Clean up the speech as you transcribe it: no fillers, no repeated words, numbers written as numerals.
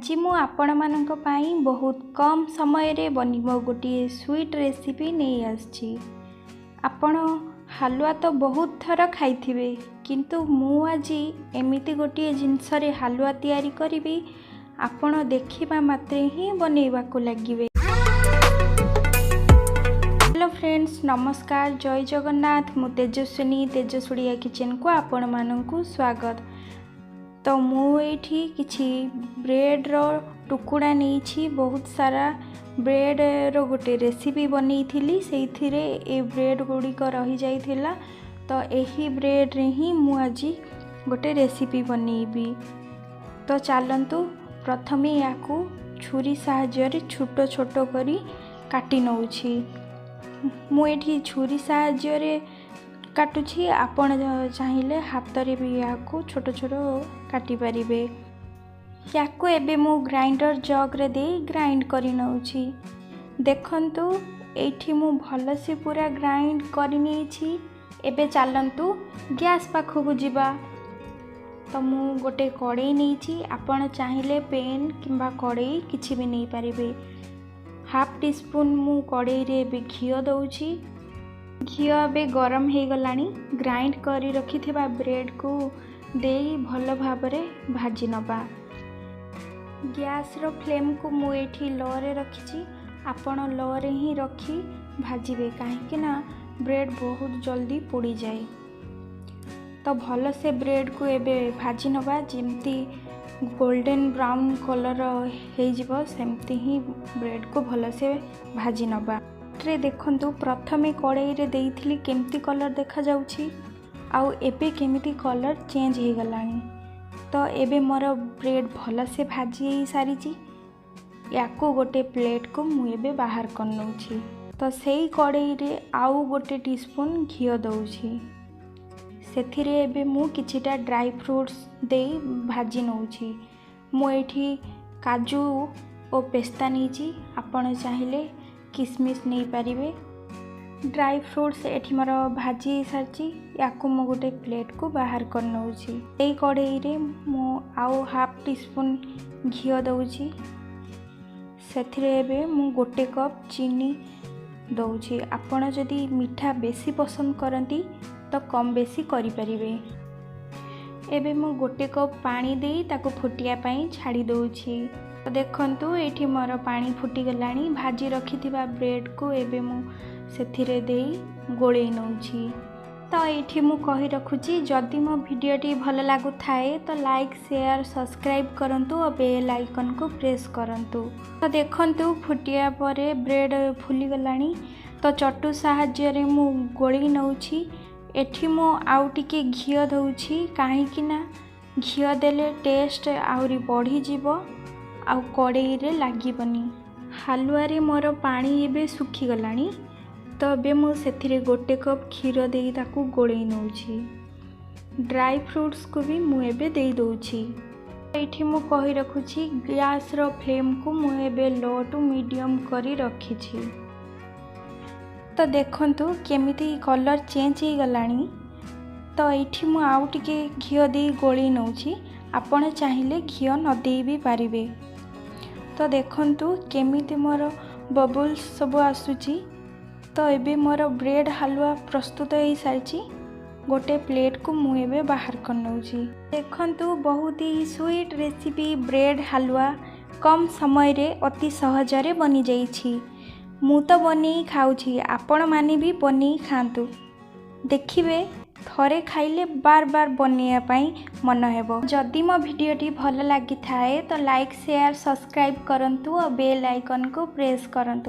आज मु आपण मानक पाई बहुत कम समय रे बनिबो गोटे स्वीट रेसिपी नहीं आछि। आपण हलवा तो बहुत थर खाइथिबे किंतु मु आज एमिति गोटे जिनस रे हलवा तैयारी करिबी आपण देखिबा मात्रे ही बनेबा को लागिबे। हेलो फ्रेंड्स, नमस्कार, जय जगन्नाथ। मु तेजस्विनी तेजस्विया किचन को आपण मानकु स्वागत। तो मुझे किसी ब्रेड रो टुकुड़ा नहीं, बहुत सारा ब्रेड रो गोटे रेसिपी बनी थी से ब्रेड गुड़िक रही जाइथिला। तो यही ब्रेड रे ही मु आज गोटे रेसिपी बनईबी। तो चलतु प्रथमे या छुरी साहाय्य छोट छोट करी काटी नौछि। मुझे छुरी साहाय्य काटुछि, आपण चाहिए हाथ रे भी या छोट छोट काटी पारिबे। याको एबे मु ग्राइंडर जग रे दे ग्राइंड करी नउछि। देखंतु एठी मु भल से पूरा ग्राइंड करी नेछि। एबे चलंतु गैस पाखकु जिबा। तो मु गोटे कड़ाई नेछि, आपण चाहिए पेन किंबा कड़ाई किछि भी नहीं पारिबे। हाफ टी स्पून मु कड़ाई रे बे घियो दउछि। घियो बे गरम हो गलानी। ग्राइंड करी रखिथिबा ब्रेड को दे भल भाबरे भाजी नबा। गैस रो फ्लेम को मु एठी लो रे रखिछि। आपण लो रे ही रखी भाजिबे, काहे ना ब्रेड बहुत जल्दी पोड़ी जाए। तो भल से ब्रेड को एबे भाजी नबा, जेमती गोल्डन ब्राउन कलर हो जिवो सेमती ही ब्रेड को भल से भाजी नबा। रे देखंतु प्रथमे कड़ाई रे देइथिली केमती कलर देखा जाउछि, आउ एबे केमिति कलर चेंज हो गलानी। तो एबे मोर ब्रेड भल से भाजी सारीची। याको गोटे प्लेट को मु एबे बाहर कर नउछि। तो सेही कड़ाई रे आउ गोटे टीस्पून घियो दउछि। सेथिरे एबे मु किछिटा ड्राई फ्रूट्स दे भाजी नउछि। मु एठी काजू और पेस्ता नीची, आपण चाहिए किसमिस नहीं पारिबे। ड्राई फ्रूट्स एठी मोर भाजी सारची। याको मु गोटे प्लेट को बाहर कर नउछि। एई कड़ाई रे मु आउ हाफ टी स्पून घियो दउछि। सेथिरे एबे मु गोटे कप चीनी दउछि। आपण जदि मीठा बेसी पसंद करंती तो कम बेसी करि परिबे। एबे मु गोटे कप पानी देई ताको फुटिया पई छाड़ी दउछि। तो देखंतु एठी मोर पानी फुटी गलानी। भाजी रखिथिबा ब्रेड को एबे मु सेथिरे देई गोळेई नउछि। तो एठी मु कहि रखुछि, जदि मो वीडियोटी भल लागु थाए तो लाइक शेयर सब्सक्राइब करंतु और बेल आइकन को प्रेस करंतु। तो देखंतु फुटिया परे ब्रेड फुली गलानी। तो चटू साहाय्य रे मु गोळेई नउछि। एठी मु आउ टिके घियो दउछि, काहे कि ना घियो देले टेस्ट आउरी बढ़ी जिवो आउ कड़ाई रे लागिबनी। हलवा रे मोर पानी एबे सुखी गलानी। तो एबे मु सेथिरे गोटे कप क्षीर देई ताकू गोळेई नउछि। ड्राई फ्रूट्स को भी मु एबे देई दउछि। एठी मु कहि रखुछि, गैस रो फ्लेम को मु एबे लो टू मीडियम करी रखिछि। तो देखंतु केमिति कलर चेंज हो गलानी। तो एठी मु आउ टिके घियो देई गोळेई नउछि। आपण चाहिए घियो न देई भी पारिबे। तो देखंतु केमिति मोर बबल्स सब आसुची। तो एबे मोर ब्रेड हलवा प्रस्तुत हो सारी। गोटे प्लेट को मु एबे बाहर कर नउछि। देखंतु बहुत ही स्वीट रेसिपी ब्रेड हलवा कम समय रे अति सहज रे बनी जाइछि। मु तो बनी खाउछि, आपण माने भी बनी खांतु। देखिबे थरे खाइले बार बार बनैया पाई मन हेबो। जदि मो वीडियोटी भल लागि थाए तो लाइक शेयर सब्सक्राइब करंतु और बेल आइकन को प्रेस करंतु।